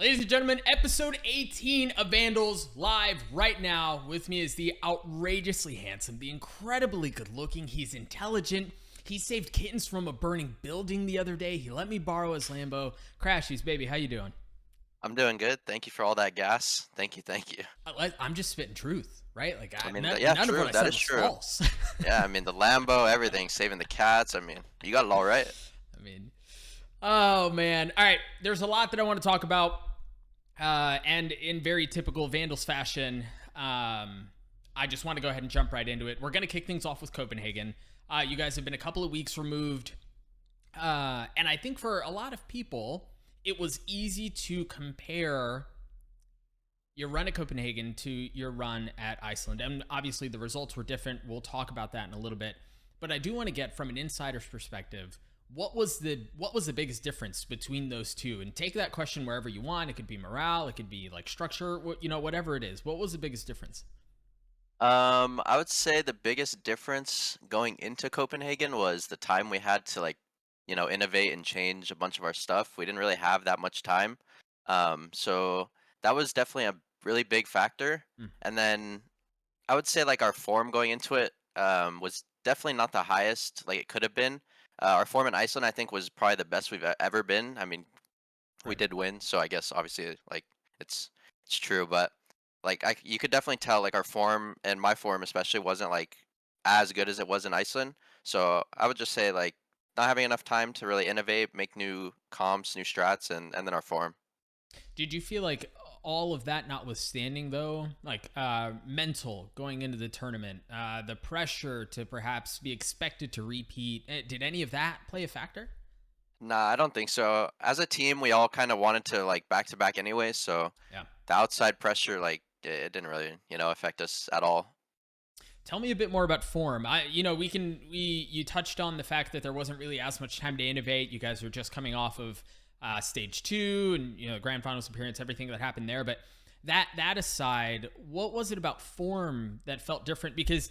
Ladies and gentlemen, episode 18 of Vandals live right now. With me is the outrageously handsome, the incredibly good looking. He's intelligent. He saved kittens from a burning building the other day. He let me borrow his Lambo. Crashies, baby, how you doing? I'm doing good. Thank you for all that gas. Thank you, thank you. I'm just spitting truth, right? Like, I mean, none, yeah, none of what true. I That said is was true. false. Yeah, I mean, the Lambo, everything, saving the cats. I mean, you got it all right. I mean, oh man. All right, there's a lot that I want to talk about. And in very typical Vandals fashion, I just want to go ahead and jump right into it. We're going to kick things off with Copenhagen. You guys have been a couple of weeks removed. And I think for a lot of people, it was easy to compare your run at Copenhagen to your run at Iceland. And obviously the results were different. We'll talk about that in a little bit. But I do want to get from an insider's perspective, what was the biggest difference between those two? And take that question wherever you want. It could be morale, it could be like structure, whatever it is. What was the biggest difference? I would say the biggest difference going into Copenhagen was the time we had to innovate and change a bunch of our stuff. We didn't really have that much time. So that was definitely a really big factor. Hmm. And then I would say like our form going into it was definitely not the highest like it could have been. Our form in Iceland, I think, was probably the best we've ever been. I mean, we Right. did win, so I guess obviously like it's it's true, but like you could definitely tell like our form and my form especially wasn't like as good as it was in Iceland. So I would just say like not having enough time to really innovate, make new comps, new strats, and then our form. Did you feel like all of that notwithstanding though, like mental going into the tournament, the pressure to perhaps be expected to repeat, did any of that play a factor? Nah, I don't think so. As a team, we all kind of wanted to like back to back anyway, so Yeah. the outside pressure like it didn't really affect us at all. Tell me a bit more about form. You touched on the fact that there wasn't really as much time to innovate. You guys were just coming off of stage two and grand finals appearance, everything that happened there. But that aside, what was it about form that felt different? Because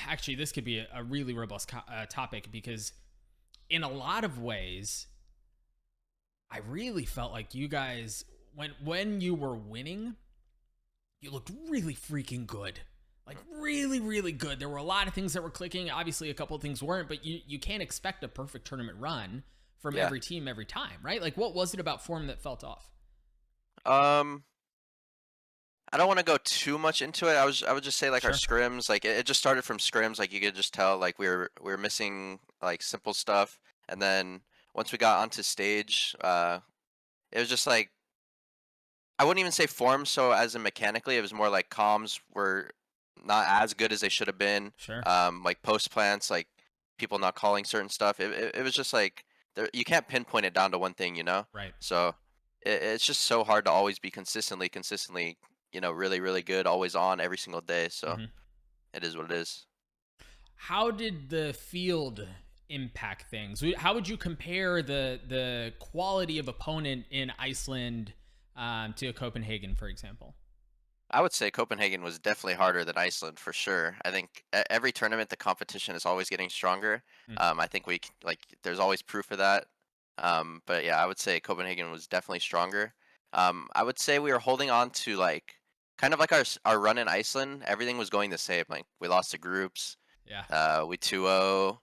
actually, this could be a really robust topic because in a lot of ways, I really felt like you guys when you were winning, you looked really freaking good. Like really, really good. There were a lot of things that were clicking. Obviously, a couple of things weren't, but you can't expect a perfect tournament run from Yeah. every team every time, right? Like, what was it about form that felt off? Um, I don't want to go too much into it. I would just say like our Sure. scrims, like it just started from scrims. Like you could just tell like we were missing like simple stuff, and then once we got onto stage, it was just like I wouldn't even say form so as in mechanically. It was more like comms were not as good as they should have been. Sure. Like post plants, like people not calling certain stuff. It was just like you can't pinpoint it down to one thing, you know. Right. So it's just so hard to always be consistently, really really good, always on every single day. So Hmm. it is what it is. How did the field impact things? How would you compare the quality of opponent in Iceland to Copenhagen, for example? I would say Copenhagen was definitely harder than Iceland for sure. I think every tournament the competition is always getting stronger. Mm. I think like there's always proof of that. But yeah, I would say Copenhagen was definitely stronger. I would say we were holding on to like kind of like our run in Iceland. Everything was going the same. Like we lost to groups, Yeah. we 2-0,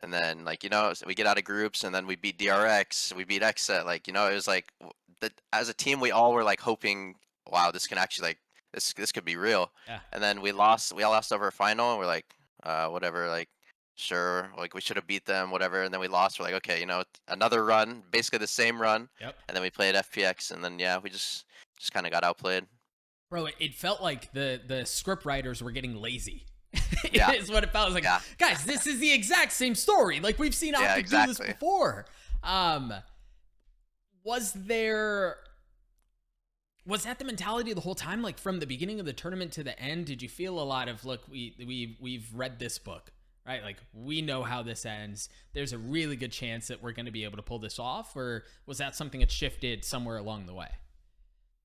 and then like we get out of groups and then we beat DRX, we beat XSET. Like it was like as a team we all were like hoping, wow, this can actually like this could be real. Yeah. And then we lost. We all lost over a final, and we're like, whatever. Like, sure, like we should have beat them, whatever. And then we lost. We're like, okay, another run, basically the same run. Yep. And then we played FPX, and then yeah, we just kind of got outplayed. Bro, it felt like the script writers were getting lazy. Yeah, Is what it felt. I was like, yeah, guys, this is the exact same story. Like we've seen yeah, OpTic do this exactly. before. Um, was there was that the mentality the whole time? Like from the beginning of the tournament to the end, did you feel a lot of look, we've read this book, right? Like we know how this ends. There's a really good chance that we're going to be able to pull this off, or was that something that shifted somewhere along the way?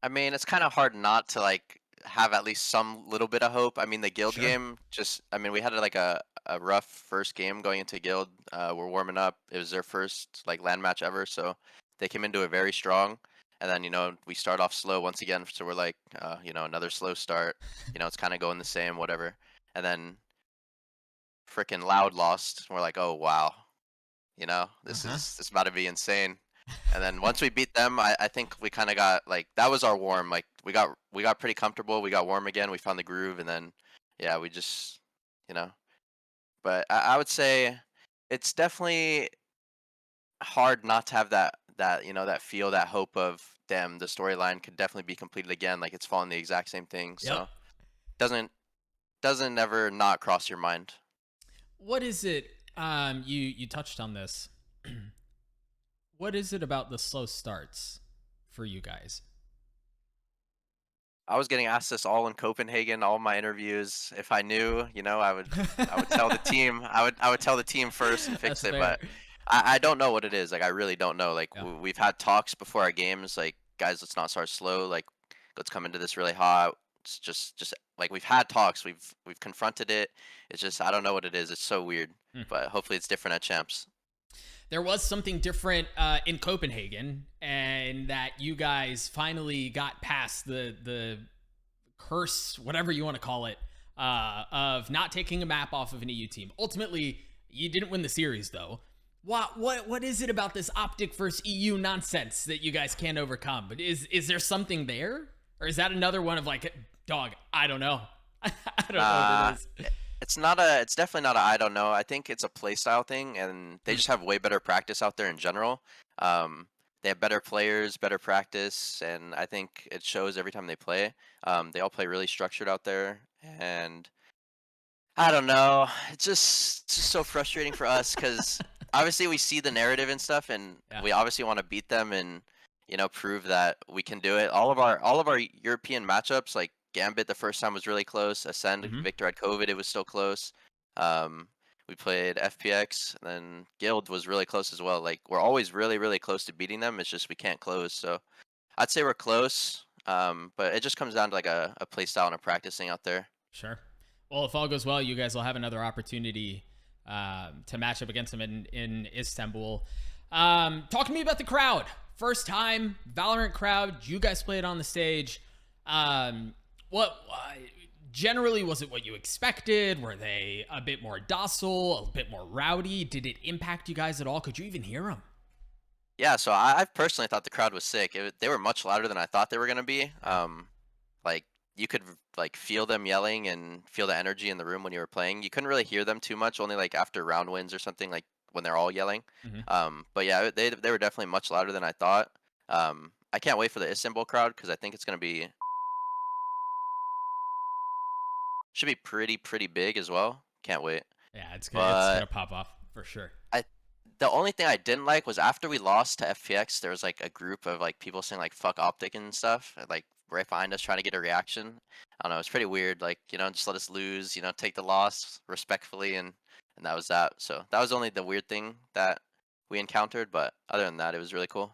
I mean, it's kind of hard not to like have at least some little bit of hope. I mean, the guild Sure. game just I mean, we had like a rough first game going into guild. We're warming up. It was their first like land match ever, so they came into it very strong. and then we start off slow once again. So we're like, another slow start. It's kind of going the same, whatever. And then freaking Loud lost. We're like, oh wow, this Uh-huh. is about to be insane. And then once we beat them, I think we kind of got like that was our warm. Like we got pretty comfortable. We got warm again. We found the groove, and then yeah, we just you know. But I would say it's definitely hard not to have that feel, that hope of damn, the storyline could definitely be completed again. Like it's following the exact same thing. Yep. So doesn't doesn't ever not cross your mind. What is it? You touched on this. What is it about the slow starts for you guys? I was getting asked this all in Copenhagen, all my interviews. If I knew, I would tell the team. I would tell the team first and That's fix it. fair. But I don't know what it is. Like I really don't know. Like Yeah. we've had talks before our games. Like guys, let's not start slow. Like let's come into this really hot. It's just like we've had talks. We've confronted it. It's just I don't know what it is. It's so weird. Hmm. But hopefully it's different at champs. There was something different in Copenhagen, and that you guys finally got past the curse, whatever you want to call it, of not taking a map off of an EU team. Ultimately, you didn't win the series, though. What is it about this OpTic versus EU nonsense that you guys can't overcome? But is there something there, or is that another one of like, dog? I don't know. I don't know what Uh, it is. it's definitely not a I don't know. I think it's a play style thing, and they Hmm. just have way better practice out there in general. Um, they have better players, better practice, and I think it shows every time they play. They all play really structured out there, and I don't know. It's just so frustrating for us because obviously we see the narrative and stuff, and Yeah. we obviously want to beat them and prove that we can do it. All of our European matchups, like Gambit, the first time was really close. Ascend, Hmm. Victor had COVID, it was still close. Um, we played FPX, and then Guild was really close as well. Like we're always really really close to beating them. It's just we can't close. So I'd say we're close, but it just comes down to like a play style and a practicing out there. Sure. Well, if all goes well, you guys will have another opportunity to match up against them in Istanbul. Talk to me about the crowd. First time Valorant crowd. You guys played on the stage. What generally was it? What you expected? Were they a bit more docile, a bit more rowdy? Did it impact you guys at all? Could you even hear them? Yeah, so I personally thought the crowd was sick. They were much louder than I thought they were gonna be. Yeah. Like you could like feel them yelling and feel the energy in the room when you were playing. You couldn't really hear them too much, only like after round wins or something, like when they're all yelling. Hmm. But yeah, they were definitely much louder than I thought. I can't wait for the Istanbul crowd because I think it's gonna be should be pretty big as well. Can't wait. Yeah, it's gonna But pop off for sure. I the only thing I didn't like was after we lost to FPX, there was like a group of like people saying like "fuck Optic" and stuff, like right behind us, trying to get a reaction. I don't know, it's pretty weird. Like just let us lose, take the loss respectfully, and that was that. So that was only the weird thing that we encountered, but other than that, it was really cool.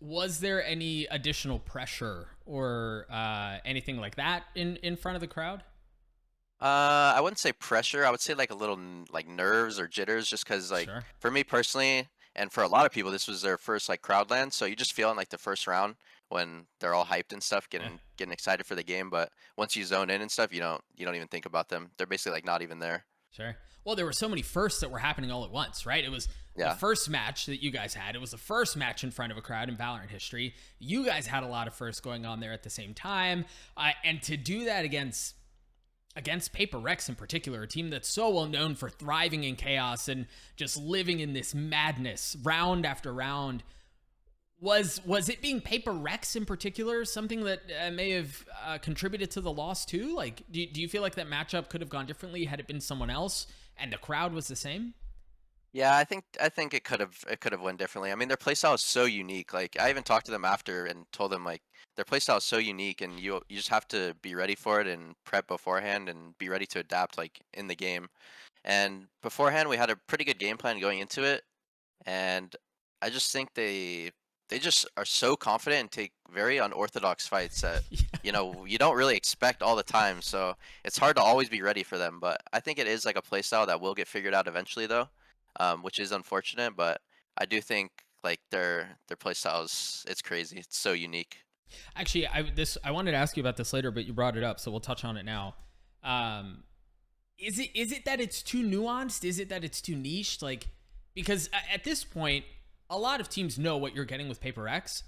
Was there any additional pressure or anything like that in front of the crowd? I wouldn't say pressure. I would say like a little like nerves or jitters, just because like Sure. for me personally, and for a lot of people, this was their first like crowdland. So you just feel in like the first round when they're all hyped and stuff, Yeah. getting excited for the game. But once you zone in and stuff, you don't even think about them. They're basically like not even there. Sure. Well, there were so many firsts that were happening all at once, right? It was the Yeah. first match that you guys had. It was the first match in front of a crowd in Valorant history. You guys had a lot of firsts going on there at the same time, and to do that against Paper Rex in particular, a team that's so well known for thriving in chaos and just living in this madness round after round. Was it being Paper Rex in particular something that may have contributed to the loss too? Like, do you feel like that matchup could have gone differently had it been someone else and the crowd was the same? Yeah, I think it could have went differently. I mean, their playstyle is so unique. Like I even talked to them after and told them like their playstyle is so unique, and you just have to be ready for it and prep beforehand and be ready to adapt like in the game. And beforehand, we had a pretty good game plan going into it, and I just think they just are so confident and take very unorthodox fights that Yeah. you don't really expect all the time. So it's hard to always be ready for them. But I think it is like a playstyle that will get figured out eventually, though, which is unfortunate. But I do think Like their play styles, it's crazy. It's so unique. Actually, I wanted to ask you about this later, but you brought it up, so we'll touch on it now. Um, is it that it's too nuanced? Is it that it's too niche? Like, because at this point, a lot of teams know what you're getting with Paper X,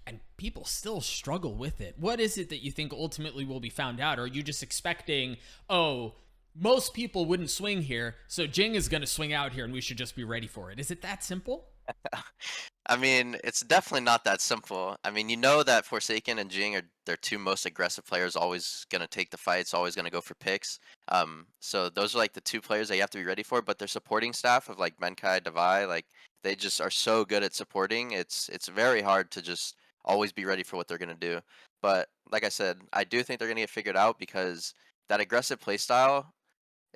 and people still struggle with it. What is it that you think ultimately will be found out? Or are you just expecting, oh, most people wouldn't swing here, so Jing is going to swing out here, and we should just be ready for it? Is it that simple? I mean, it's definitely not that simple. I mean, you know that Forsaken and Jing are their two most aggressive players, always gonna take the fights, always gonna go for picks. So those are like the two players that you have to be ready for. But their supporting staff of like Menkai, Davai, like they just are so good at supporting. It's very hard to just always be ready for what they're gonna do. But like I said, I do think they're gonna get figured out because that aggressive playstyle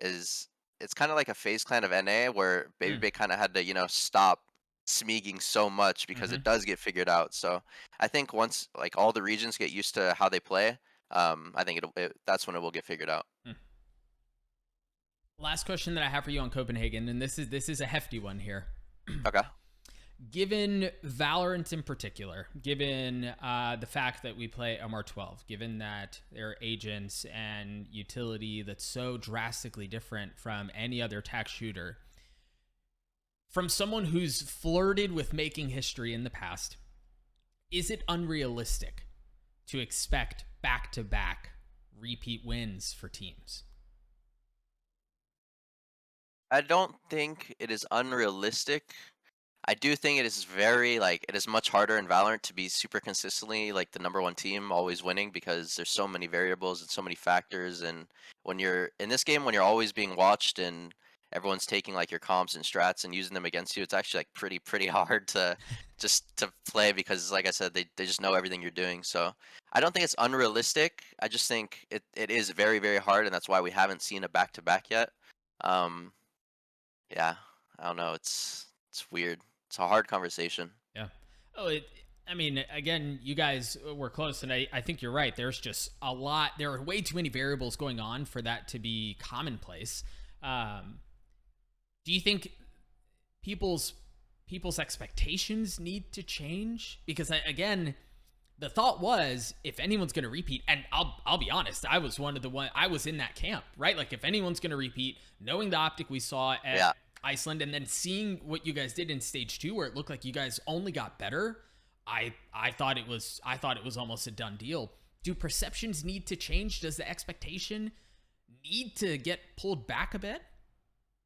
is it's kind of like a FaZe clan of NA where Baby Mm. Bay kind of had to stop Smeaging so much because Mm-hmm. it does get figured out. So I think once like all the regions get used to how they play, I think that's when it will get figured out. Mm. Last question that I have for you on Copenhagen, and this is a hefty one here. Okay. Given Valorant in particular, given the fact that we play MR12, given that there are agents and utility that's so drastically different from any other attack shooter, from someone who's flirted with making history in the past, is it unrealistic to expect back-to-back repeat wins for teams? I don't think it is unrealistic. I do think it is very like it is much harder in Valorant to be super consistently like the number one team always winning because there's so many variables and so many factors, and when you're in this game when you're always being watched and everyone's taking like your comps and strats and using them against you, it's actually like pretty hard to just to play because like I said they just know everything you're doing. So I don't think it's unrealistic. I just think it is very hard, and that's why we haven't seen a back to back yet. Um yeah, I don't know. It's weird. It's a hard conversation. Yeah. Oh, I mean, again, you guys were close, and I think you're right. There's just a lot. There are way too many variables going on for that to be commonplace. Do you think people's people's expectations need to change? Because again, the thought was if anyone's going to repeat, and I'll be honest, I was in that camp, right? Like if anyone's going to repeat, knowing the OpTic we saw at Yeah. Iceland, and then seeing what you guys did in stage 2 where it looked like you guys only got better, I thought it was almost a done deal. Do perceptions need to change? Does the expectation need to get pulled back a bit?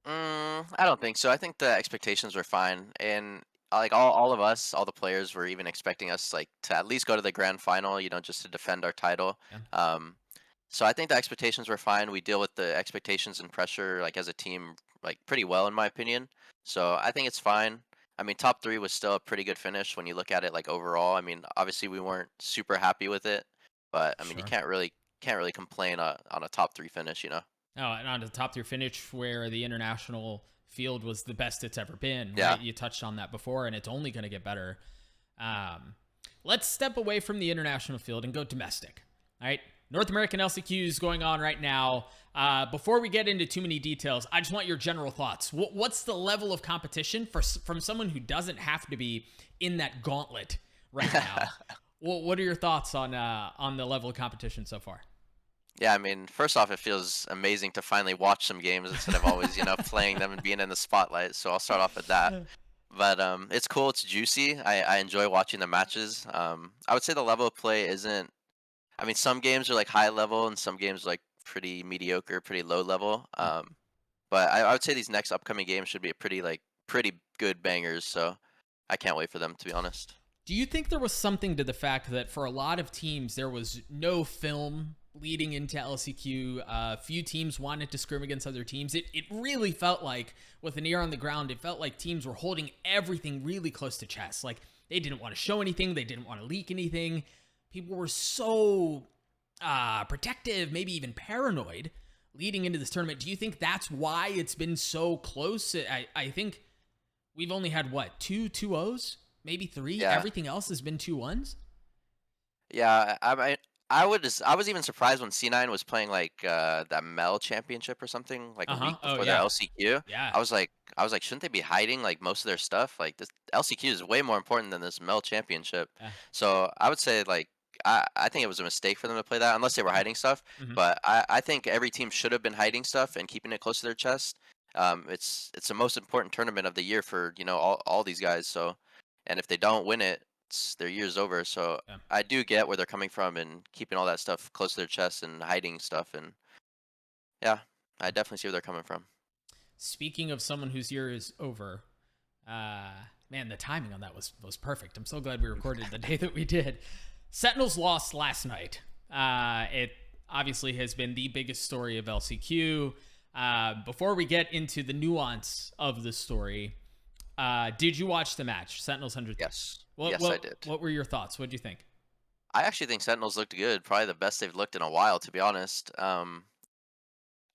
I don't think so. I think the expectations were fine, and like all of us, all the players were even expecting us like to at least go to the grand final, just to defend our title. Yeah. Um, so I think the expectations were fine. We deal with the expectations and pressure like as a team like pretty well in my opinion. So I think it's fine. I mean, top three was still a pretty good finish when you look at it like overall. I mean, obviously we weren't super happy with it, but I mean you Sure. can't really complain on a top three finish. Oh, and on to the top 3 finish where the international field was the best it's ever been, Yeah. right? You touched on that before, and it's only going to get better. Um, let's step away from the international field and go domestic. All right. North American LCQ is going on right now. Before we get into too many details, I just want your general thoughts. What's the level of competition from someone who doesn't have to be in that gauntlet right now? What are your thoughts on the level of competition so far? Yeah, I mean, first off, it feels amazing to finally watch some games instead of always, playing them and being in the spotlight. So I'll start off with that. But it's cool. It's juicy. I enjoy watching the matches. I would say the level of play isn't. I mean, some games are like high level, and some games are like pretty mediocre, pretty low level. But I would say these next upcoming games should be a pretty good bangers. So I can't wait for them, to be honest. Do you think there was something to the fact that for a lot of teams there was no film leading into LCQ? Few teams wanted to scrim against other teams. It really felt like, with an ear on the ground, it felt like teams were holding everything really close to chest. Like they didn't want to show anything, they didn't want to leak anything. People were so protective, maybe even paranoid leading into this tournament. Do you think that's why it's been so close? I think we've only had what, two 2-0s? Maybe 3. Yeah. Everything else has been 2-1s. Yeah, I was even surprised when C9 was playing like that Mel Championship or something like a week Oh before their yeah, LCQ. yeah. I was like, I was like, shouldn't they be hiding like most of their stuff? Like this LCQ is way more important than this Mel Championship. Yeah. So I would say like I think it was a mistake for them to play that unless they were hiding stuff. Mhm. But I think every team should have been hiding stuff and keeping it close to their chest. It's the most important tournament of the year for all these guys. So, and if they don't win it, their year's over. So Yeah. I do get where they're coming from and keeping all that stuff close to their chest and hiding stuff. And yeah, I definitely see where they're coming from. Speaking of someone whose year is over, uh, man, the timing on that was perfect. I'm so glad we recorded the day that we did. Sentinels lost last night. It obviously has been the biggest story of LCQ. Before we get into the nuance of the story, did you watch the match, Sentinels 100 Thieves? Yes. What, Yes, I what, did. what were your thoughts? What did you think? I actually think Sentinels looked good. Probably the best they've looked in a while, to be honest.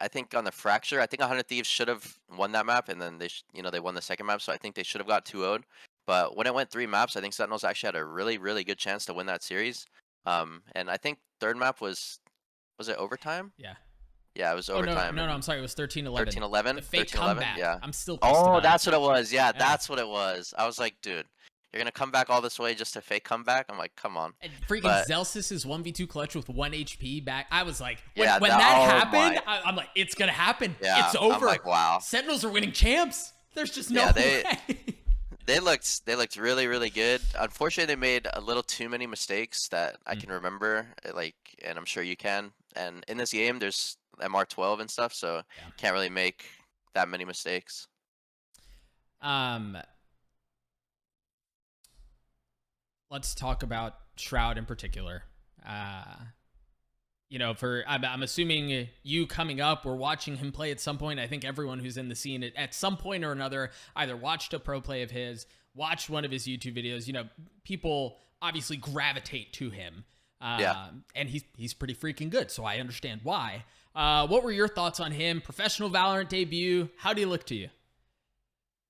I think on the fracture, I think 100 Thieves should have won that map, and then they won the second map. So I think they should have got 2-0'd. But when it went 3 maps, I think Sentinels actually had a really, really good chance to win that series. And I think third map was it overtime? Yeah. Yeah, it was Oh, no, overtime. no, no. And I'm sorry. It was 13-11. 13-11, The fake 13-11, comeback. yeah. I'm still pissed Oh, about it. that's what it was. Yeah, Yeah. that's what it was. I was like, dude, you're gonna come back all this way just to fake comeback? I'm like, come on. And freaking But Zelsis's 1v2 clutch with 1 HP back. I was like, yeah, when that oh happened, my, I'm like, it's going to happen. yeah, It's I'm over. like, wow. Sentinels are winning champs. There's just no Yeah, they way. they looked really, really good. Unfortunately, they made a little too many mistakes that I Mm. can remember, like, and I'm sure you can. And in this game, there's MR12 and stuff, so Yeah. can't really make that many mistakes. Um, let's talk about Shroud in particular. Uh, I'm assuming you coming up or watching him play at some point. I think everyone who's in the scene at some point or another either watched a pro play of his, watched one of his YouTube videos. People obviously gravitate to him, Yeah. and he's pretty freaking good. So I understand why. What were your thoughts on him? Professional Valorant debut. How do he look to you?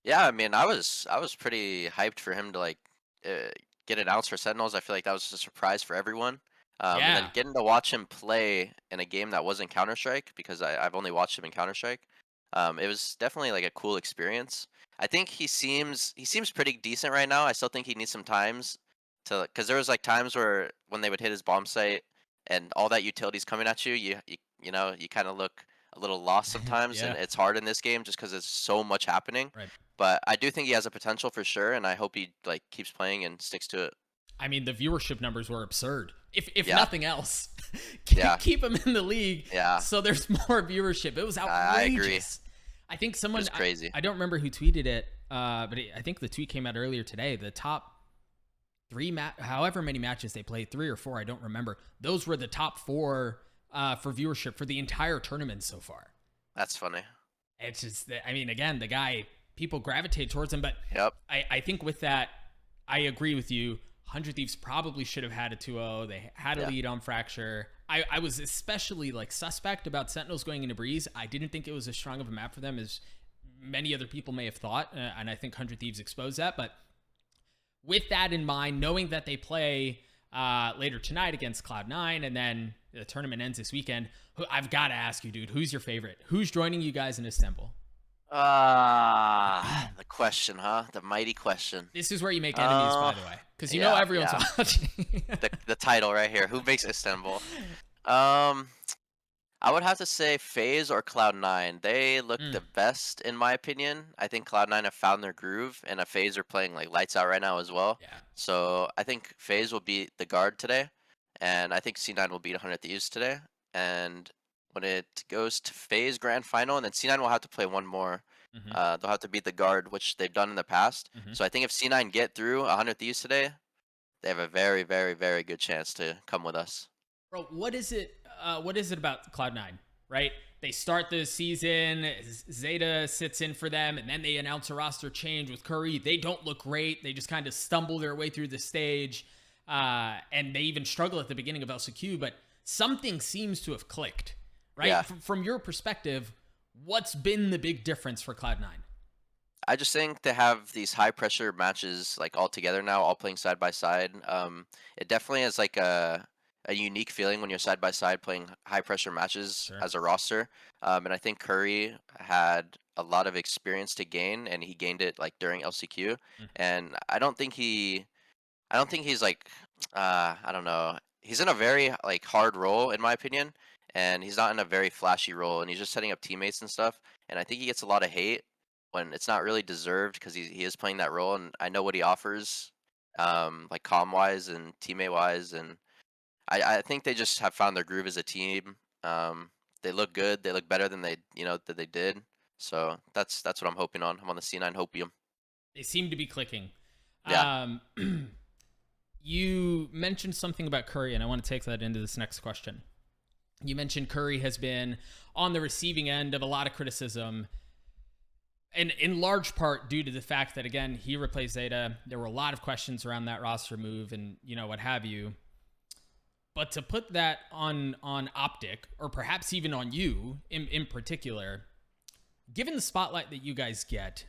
Yeah, I mean, I was pretty hyped for him to like uh, get announced for Sentinels. I feel like that was a surprise for everyone. And then Yeah, getting to watch him play in a game that wasn't Counter Strike because I've only watched him in Counter Strike. It was definitely like a cool experience. I think he seems pretty decent right now. I still think he needs some times to because there was like times where when they would hit his bomb site and all that utilities coming at you, you kind of look a little lost sometimes, yeah, and it's hard in this game just because there's so much happening. right. But I do think he has a potential for sure, and I hope he like keeps playing and sticks to it. I mean, the viewership numbers were absurd. If Yeah, nothing else, yeah, keep him in the league yeah. so there's more viewership. It was I agree. outrageous. I think It someone was crazy. I don't remember who tweeted it, but I think the tweet came out earlier today. The top however many matches they played, 3 or 4, I don't remember. Those were the top 4 for viewership for the entire tournament so far. That's funny. It's just, I mean, again, the guy, people gravitate towards him, but Yep. I think with that, I agree with you. 100 Thieves probably should have had a 2-0. They had a Yeah. lead on Fracture. I was especially like suspect about Sentinels going into Breeze. I didn't think it was as strong of a map for them as many other people may have thought, and I think 100 Thieves exposed that. But with that in mind, knowing that they play later tonight against Cloud9, and then the tournament ends this weekend, I've got to ask you, dude, who's your favorite? Who's joining you guys in Istanbul? The question, huh? The mighty question. This is where you make enemies, by the way, because you know Yeah, everyone's yeah. watching. The title right here. Who makes Istanbul? Um, I would have to say FaZe or Cloud9. They look Mm, the best in my opinion. I think Cloud9 have found their groove, and FaZe are playing like lights out right now as well. yeah. So I think FaZe will beat the guard today, and I think C9 will beat 100 Thieves today. And when it goes to FaZe Grand Final, and then C9 will have to play one more. Hmm. They'll have to beat the guard, which they've done in the past. Hmm. So I think if C9 get through 100 Thieves today, they have a very, very, very good chance to come with us. Bro, what is it? What is it about Cloud9? Right? They start the season, Zeta sits in for them, and then they announce a roster change with Curry. They don't look great. They just kind of stumble their way through the stage, and they even struggle at the beginning of LCQ. But something seems to have clicked, right? Yeah. From your perspective, what's been the big difference for Cloud9? I just think to have these high pressure matches like all together now, all playing side by side. It definitely is like a unique feeling when you're side by side playing high pressure matches Sure. as a roster. And I think Curry had a lot of experience to gain, and he gained it like during LCQ. Mm. And I don't think he's like I don't know. He's in a very like hard role in my opinion, and he's not in a very flashy role, and he's just setting up teammates and stuff. And I think he gets a lot of hate when it's not really deserved because he is playing that role, and I know what he offers, like comm wise and teammate wise, and I think they just have found their groove as a team. They look good. They look better than that they did. So that's what I'm hoping on. I'm on the C9 hopium. They seem to be clicking. Yeah. Um, you mentioned something about Curry, and I want to take that into this next question. You mentioned Curry has been on the receiving end of a lot of criticism, and in large part due to the fact that, again, he replaced Zeta. There were a lot of questions around that roster move and, what have you. But to put that on OpTic, or perhaps even on you in particular, given the spotlight that you guys get,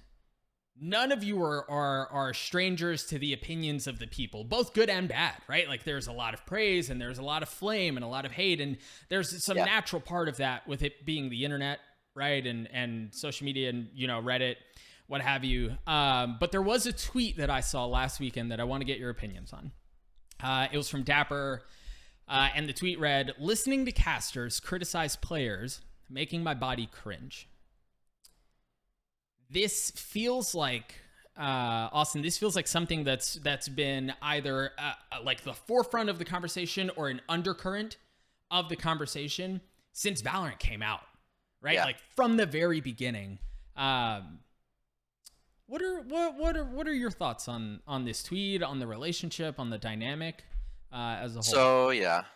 none of you are strangers to the opinions of the people, both good and bad, right? Like there's a lot of praise and there's a lot of flame and a lot of hate, and there's some natural part of that with it being the internet, right? And social media and, Reddit, what have you. But there was a tweet that I saw last weekend that I want to get your opinions on. It was from Dapr, and the tweet read, "Listening to casters criticize players, making my body cringe." This feels like, Austin, this feels like something that's been either like the forefront of the conversation or an undercurrent of the conversation since Valorant came out, right? Yeah. Like from the very beginning. What are your thoughts on this tweet, on the relationship, on the dynamic as a whole?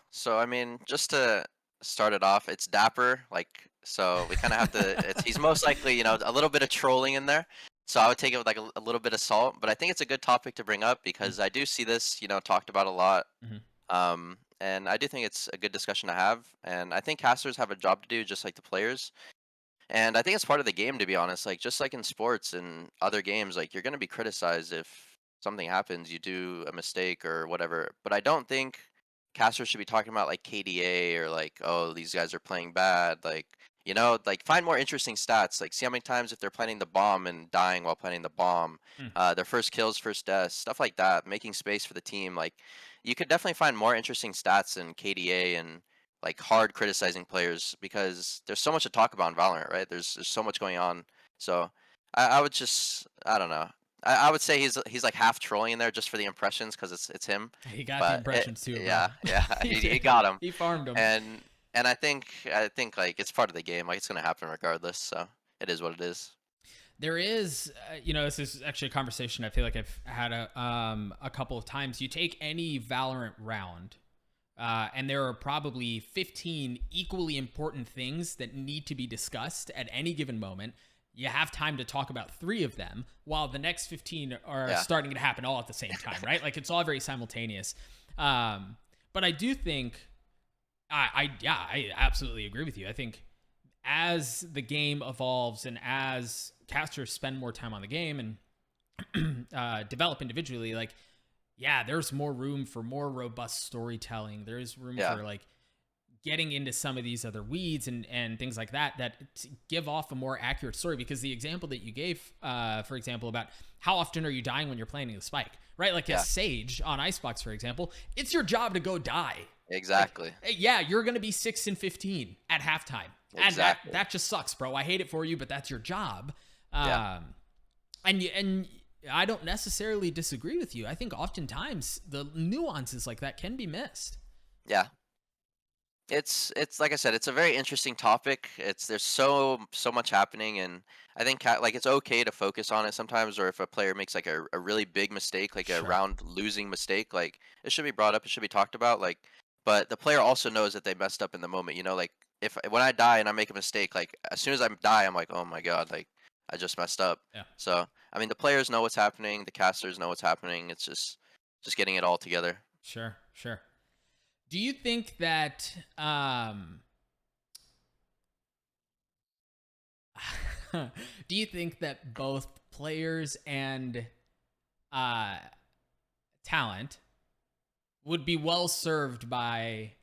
So I mean, just to start it off, it's Dapr, like so we kind of have to. He's most likely a little bit of trolling in there, so I would take it with like a little bit of salt. But I think it's a good topic to bring up because I do see this talked about a lot, and I do think it's a good discussion to have. And I think casters have a job to do, just like the players. And I think it's part of the game, to be honest. Like just like in sports and other games, like you're gonna be criticized if something happens, you do a mistake or whatever. But I don't think casters should be talking about like KDA or like, oh, these guys are playing bad. Like, like find more interesting stats. Like see how many times if they're planting the bomb and dying while planting the bomb, their first kills, first deaths, stuff like that, making space for the team. Like you could definitely find more interesting stats in KDA and like hard criticizing players because there's so much to talk about in Valorant, right? There's so much going on. So I would just I don't know. I would say he's like half trolling in there just for the impressions because it's him. He got the But impressions too, bro. yeah, he got him. He farmed him. And I think like it's part of the game. Like it's gonna happen regardless. So it is what it is. There is, this is actually a conversation I feel like I've had a couple of times. You take any Valorant round, and there are probably 15 equally important things that need to be discussed at any given moment. You have time to talk about 3 of them while the next 15 are starting to happen all at the same time, right? Like it's all very simultaneous. But I do think, I absolutely agree with you. I think as the game evolves and as casters spend more time on the game and develop individually, like, there's more room for more robust storytelling. There's room for like getting into some of these other weeds and things like that give off a more accurate story. Because the example that you gave, for example, about how often are you dying when you're planting the spike, right? Like a Sage on Icebox, for example, it's your job to go die. Exactly. Like, you're going to be 6 and 15 at halftime. Exactly. And that just sucks, bro. I hate it for you, but that's your job. And I don't necessarily disagree with you. I think oftentimes the nuances like that can be missed. Yeah. It's like I said, it's a very interesting topic. There's so much happening, and I think like it's okay to focus on it sometimes. Or if a player makes like a really big mistake, like a round losing mistake, like it should be brought up. It should be talked about. Like, but the player also knows that they messed up in the moment. Like when I die and I make a mistake, like as soon as I die, I'm like, oh my god, like I just messed up. Yeah. So I mean, the players know what's happening. The casters know what's happening. It's just getting it all together. Sure. Do you think that do you think that both players and talent would be well served by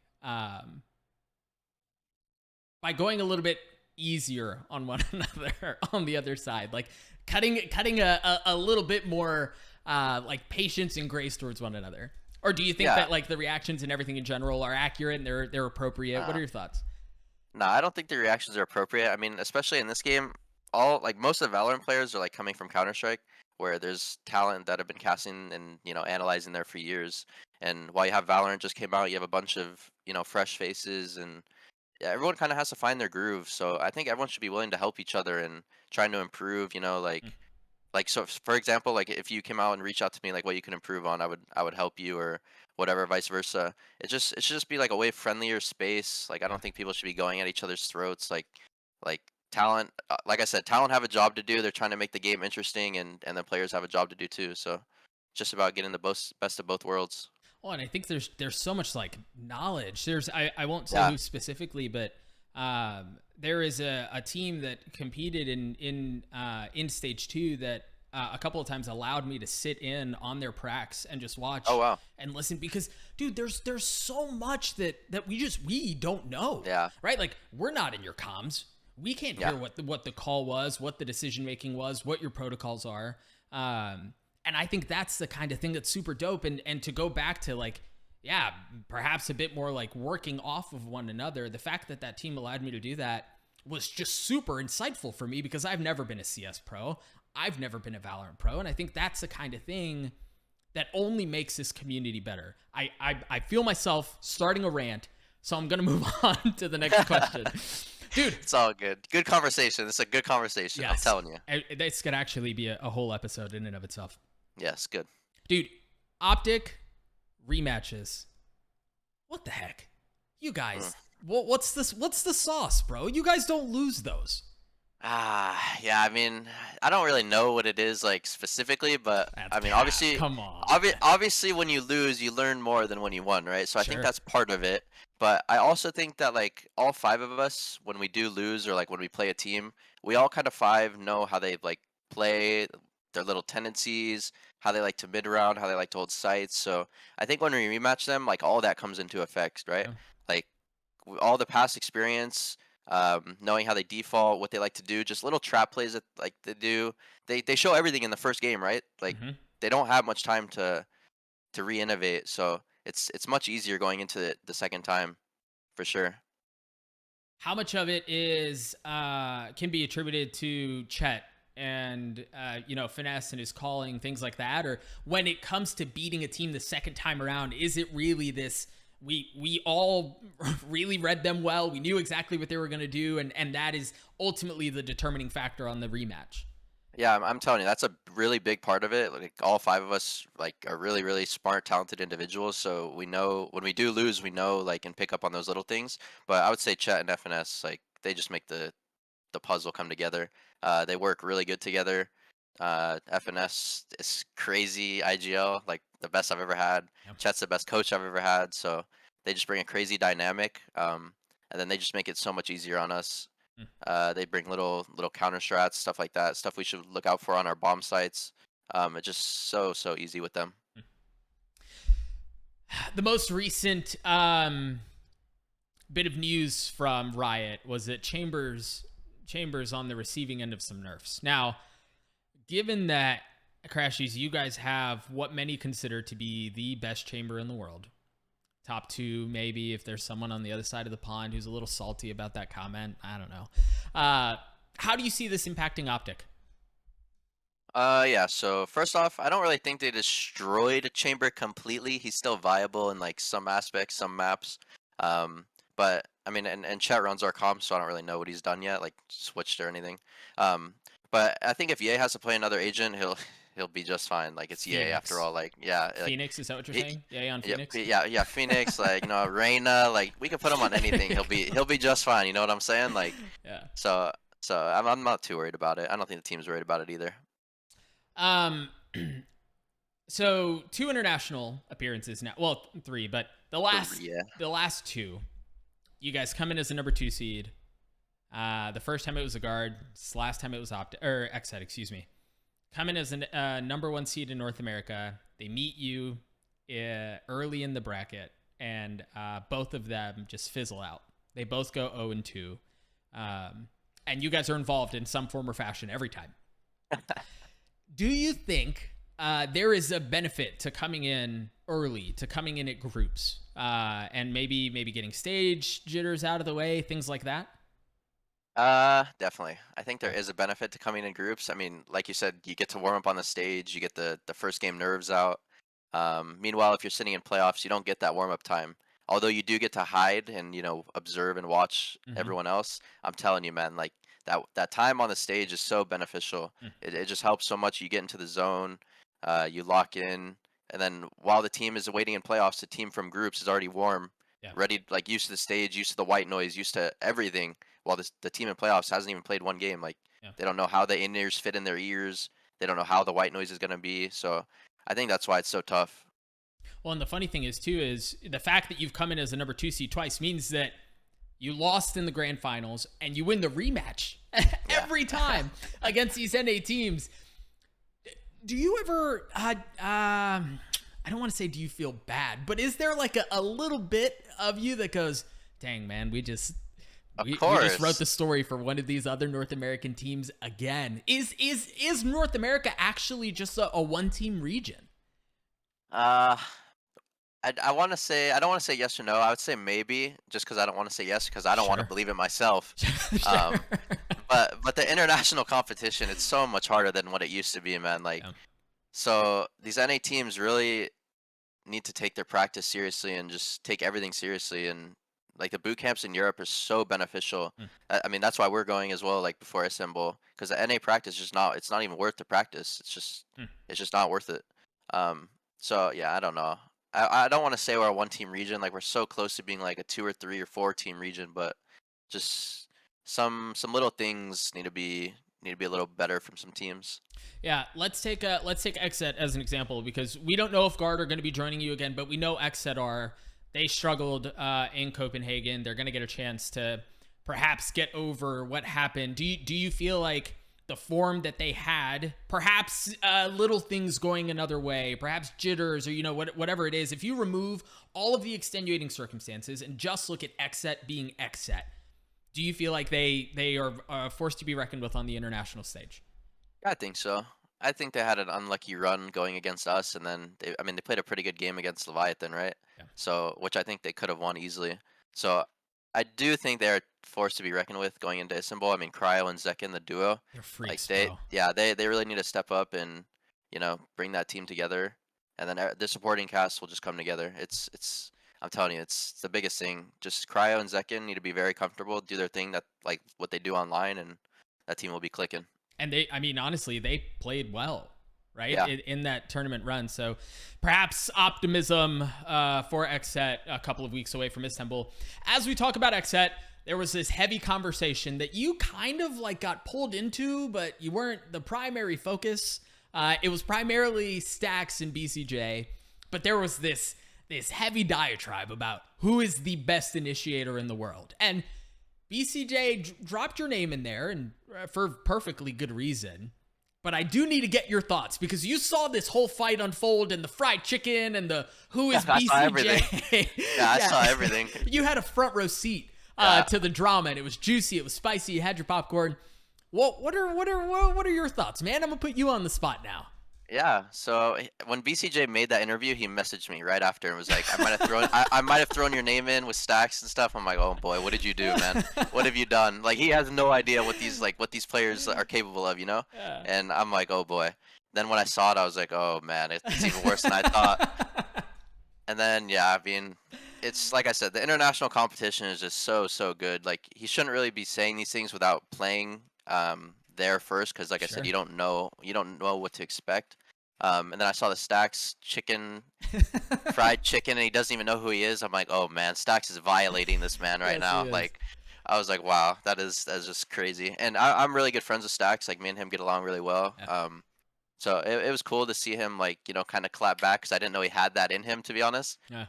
going a little bit easier on one another on the other side, like cutting a little bit more like patience and grace towards one another? Or do you think that like the reactions and everything in general are accurate and they're appropriate? What are your thoughts? No, I don't think the reactions are appropriate. I mean, especially in this game, most of the Valorant players are like coming from Counter-Strike, where there's talent that have been casting and analyzing there for years. And while you have Valorant just came out, you have a bunch of fresh faces, and yeah, everyone kind of has to find their groove. So I think everyone should be willing to help each other and trying to improve. Like so for example, like if you came out and reached out to me like what you can improve on, I would help you, or whatever, vice versa. It should just be like a way friendlier space. Like I Yeah. don't think people should be going at each other's throats. Like talent, like I said, talent have a job to do. They're trying to make the game interesting, and the players have a job to do too. So it's just about getting the best of both worlds. Oh, and I think there's so much like knowledge. I won't say Yeah. who specifically, but there is a team that competed in stage 2 that a couple of times allowed me to sit in on their pracs and just watch Oh wow. and listen, because dude, there's so much that we don't know. Yeah. Right? Like we're not in your comms. We can't Yeah. hear what the call was, what the decision making was, what your protocols are. And I think that's the kind of thing that's super dope. And to go back to like, yeah, perhaps a bit more like working off of one another. The fact that that team allowed me to do that was just super insightful for me, because I've never been a CS pro. I've never been a Valorant pro. And I think that's the kind of thing that only makes this community better. I feel myself starting a rant, so I'm going to move on to the next question. Dude, It's all good. Good conversation. It's a good conversation. I'm yes, telling you. this could actually be a whole episode in and of itself. Yes, good. Dude, OpTic rematches. What the heck? You guys, what's this? What's the sauce, bro? You guys don't lose those. Yeah. I mean, I don't really know what it is like specifically, but That's I mean, cap. obviously, Come on. obviously, when you lose, you learn more than when you won, right? So I think Sure. that's part of it. But I also think that like all five of us, when we do lose or like when we play a team, we all kind of five know how they like play, their little tendencies, how they like to mid round, how they like to hold sites. So I think when we rematch them, like all that comes into effect, right? Yeah. Like all the past experience, knowing how they default, what they like to do, just little trap plays that like they do. They show everything in the first game, right? Like Mhm. they don't have much time to re-innovate, so it's much easier going into the second time for sure. How much of it is can be attributed to Chet and finesse and his calling, things like that? Or when it comes to beating a team the second time around, is it really this? We all really read them well. We knew exactly what they were going to do, and that is ultimately the determining factor on the rematch. Yeah, I'm telling you, that's a really big part of it. Like all five of us like are really, really smart, talented individuals. So we know when we do lose, we know like and pick up on those little things. But I would say Chet and FNS, like they just make the puzzle come together. They work really good together. FNS is crazy IGL, like the best I've ever had. Yeah. Chet's the best coach I've ever had. So they just bring a crazy dynamic, and then they just make it so much easier on us. Mm. They bring little counter strats, stuff like that, stuff we should look out for on our bomb sites. It's just so easy with them. The most recent bit of news from Riot was that Chambers on the receiving end of some nerfs. Now, given that, Crashies, you guys have what many consider to be the best chamber in the world. Top 2, maybe, if there's someone on the other side of the pond who's a little salty about that comment. I don't know. How do you see this impacting OpTic? Yeah, so first off, I don't really think they destroyed Chamber completely. He's still viable in like some aspects, some maps. But I mean, and Chet runs our comp, so I don't really know what he's done yet, like switched or anything. But I think if Ye has to play another agent, he'll be just fine. Like it's Ye after Phoenix. all. Like yeah, like Phoenix, is that what you're it, saying? Yeah, on yeah, Phoenix? yeah, Phoenix, like Reyna, like we could put him on anything. He'll be just fine. You know what I'm saying? Like Yeah. so I'm not too worried about it. I don't think the team's worried about it either. Um, so 2 international appearances now. Well, 3, but the last Yeah. 2, you guys come in as the number 2 seed. The first time it was a guard. This last time it was XSET, excuse me. Come in as a number 1 seed in North America. They meet you early in the bracket, and both of them just fizzle out. They both go 0-2. and you guys are involved in some form or fashion every time. Do you think there is a benefit to coming in early, to coming in at groups, and maybe getting stage jitters out of the way, things like that? Definitely. I think there is a benefit to coming in groups. I mean, like you said, you get to warm up on the stage, you get the first game nerves out. Meanwhile, if you're sitting in playoffs, you don't get that warm up time. Although you do get to hide and observe and watch Mm-hmm. everyone else. I'm telling you, man, like that time on the stage is so beneficial. It just helps so much. You get into the zone, you lock in, and then while the team is waiting in playoffs, the team from groups is already warm, Yeah. ready, like used to the stage, used to the white noise, used to everything. While the team in playoffs hasn't even played one game. Like Yeah. they don't know how the in-ears fit in their ears. They don't know how the white noise is gonna be. So I think that's why it's so tough. Well, and the funny thing is too is the fact that you've come in as a number 2 seed twice means that you lost in the grand finals and you win the rematch every time against these NA teams. Do you ever I don't want to say do you feel bad, but is there like a little bit of you that goes, dang man, we just wrote the story for one of these other North American teams again? Is North America actually just a one team region? Uh, I want to say, I don't want to say yes or no. I would say maybe, just because I don't want to say yes because I don't want to Sure. believe it myself. Sure. Um, but the international competition, it's so much harder than what it used to be, man. Like, Yeah. so these NA teams really need to take their practice seriously and just take everything seriously. And like the boot camps in Europe are so beneficial. Mm. I mean, that's why we're going as well. Like before assemble, because the NA practice is just not. It's not even worth the practice. Mm. It's just not worth it. Um, so yeah, I don't know. I don't want to say we're a one team region. Like we're so close to being like a 2 or 3 or 4 team region, but just some little things need to be a little better from some teams. Yeah, let's take XSET as an example because we don't know if Guard are going to be joining you again, but we know XSET are. They struggled in Copenhagen. They're going to get a chance to perhaps get over what happened. Do you feel like the form that they had, perhaps little things going another way, perhaps jitters or whatever it is, if you remove all of the extenuating circumstances and just look at XSET being XSET, do you feel like they are forced to be reckoned with on the international stage? I think so. I think they had an unlucky run going against us, and then I mean, they played a pretty good game against Leviathan, right? Yeah. So, which I think they could have won easily. So, I do think they're forced to be reckoned with going into Istanbul. I mean, Cryo and Zekin, the duo, They're like freaks, bro. they really need to step up and bring that team together, and then the supporting cast will just come together. It's I'm telling you, it's the biggest thing. Just Cryo and Zekin need to be very comfortable, do their thing that like what they do online, and that team will be clicking. And I mean, honestly, they played well, right, Yeah. in that tournament run. So perhaps optimism for XSET a couple of weeks away from Istanbul. As we talk about XSET, there was this heavy conversation that you kind of like got pulled into, but you weren't the primary focus. It was primarily Stax and BCJ, but there was this heavy diatribe about who is the best initiator in the world. And BCJ dropped your name in there, and for perfectly good reason. But I do need to get your thoughts because you saw this whole fight unfold and the fried chicken and the who is I BCJ. saw everything. Yeah, I saw everything. You had a front row seat to the drama, and it was juicy, it was spicy. You had your popcorn. What are your thoughts, man? I'm gonna put you on the spot now. Yeah. So when BCJ made that interview, he messaged me right after and was like, I might have thrown your name in with Stacks and stuff. I'm like, oh boy, what did you do, man? What have you done? Like he has no idea what these players are capable of, you know? Yeah. And I'm like, oh boy. Then when I saw it, I was like, oh man, it's even worse than I thought. And then yeah, I mean, it's like I said, the international competition is just so good. Like he shouldn't really be saying these things without playing there first, because like I said, Sure. you don't know what to expect. And then I saw the Stacks fried chicken, and he doesn't even know who he is. I'm like, oh man, Stacks is violating this man right Yes, now. he is. Like, I was like, wow, that's just crazy. And I'm really good friends with Stacks. Like me and him get along really well. Yeah. So it was cool to see him like kind of clap back because I didn't know he had that in him, to be honest. Yeah.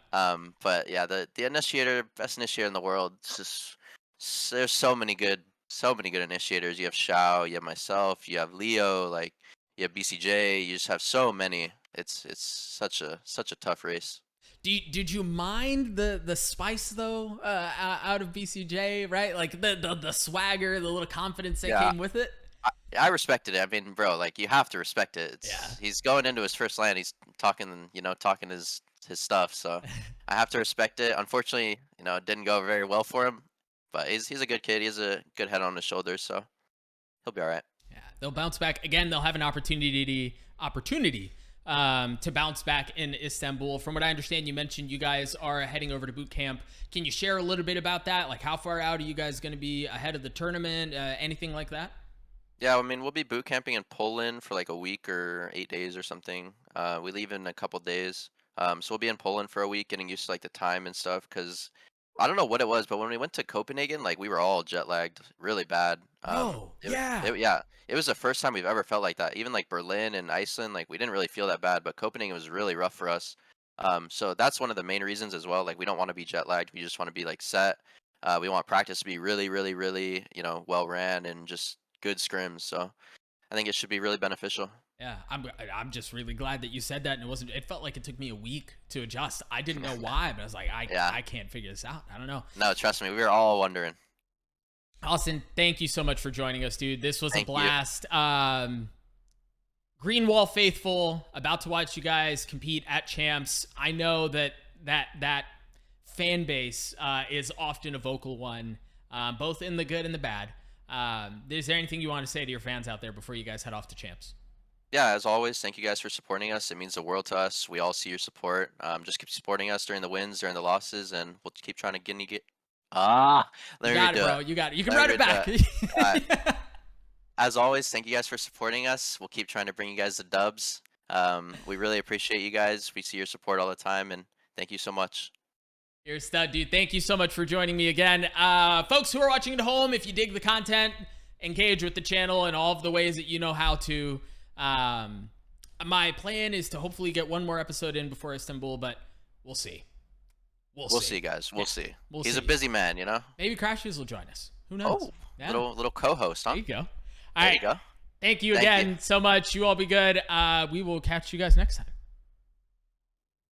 But yeah, the initiator, best initiator in the world. It's just there's so many good initiators. You have Shao, you have myself, you have Leo, like you have BCJ. You just have so many. It's such a tough race. Did you mind the spice though out of BCJ, right? Like the swagger, the little confidence that came with it. I respected it. I mean, bro, like you have to respect it. Yeah. He's going into his first land. He's talking, talking his stuff. So I have to respect it. Unfortunately, it didn't go very well for him. But he's a good kid. He has a good head on his shoulders, so he'll be all right. Yeah, they'll bounce back again. They'll have an opportunity to bounce back in Istanbul. From what I understand, you mentioned you guys are heading over to boot camp. Can you share a little bit about that? Like, how far out are you guys going to be ahead of the tournament? Anything like that? Yeah, I mean, we'll be boot camping in Poland for like a week or 8 days or something. We leave in a couple days. So we'll be in Poland for a week, getting used to like the time and stuff. Cause I don't know what it was, but when we went to Copenhagen, like we were all jet lagged really bad. Oh, yeah. Yeah, it was the first time we've ever felt like that. Even like Berlin and Iceland, like we didn't really feel that bad, but Copenhagen was really rough for us. So that's one of the main reasons as well. Like we don't want to be jet lagged. We just want to be like set. We want practice to be really, really, really, well ran and just good scrims. So I think it should be really beneficial. Yeah, I'm just really glad that you said that, and it felt like it took me a week to adjust. I didn't know why, but I was like, I can't figure this out. I don't know. No, trust me, we were all wondering. Austin, thank you so much for joining us, dude. This was a blast. You. Green Wall faithful, about to watch you guys compete at champs. I know that fan base is often a vocal one, both in the good and the bad. Is there anything you want to say to your fans out there before you guys head off to champs? Yeah, as always, thank you guys for supporting us. It means the world to us. We all see your support. Just keep supporting us during the wins, during the losses, and we'll keep trying to get. Let you me got redo it, bro. You got it. You can run it back. As always, thank you guys for supporting us. We'll keep trying to bring you guys the dubs. We really appreciate you guys. We see your support all the time, and thank you so much. You're a stud, dude. Thank you so much for joining me again. Folks who are watching at home, if you dig the content, engage with the channel in all of the ways that you know how to. My plan is to hopefully get one more episode in before Istanbul, but we'll see. We'll see, guys. We'll see. He's see. A busy man, Maybe Crashies will join us. Who knows? Oh, yeah. little co-host, huh? There you go. There you go. Thank you again so much. You all be good. We will catch you guys next time.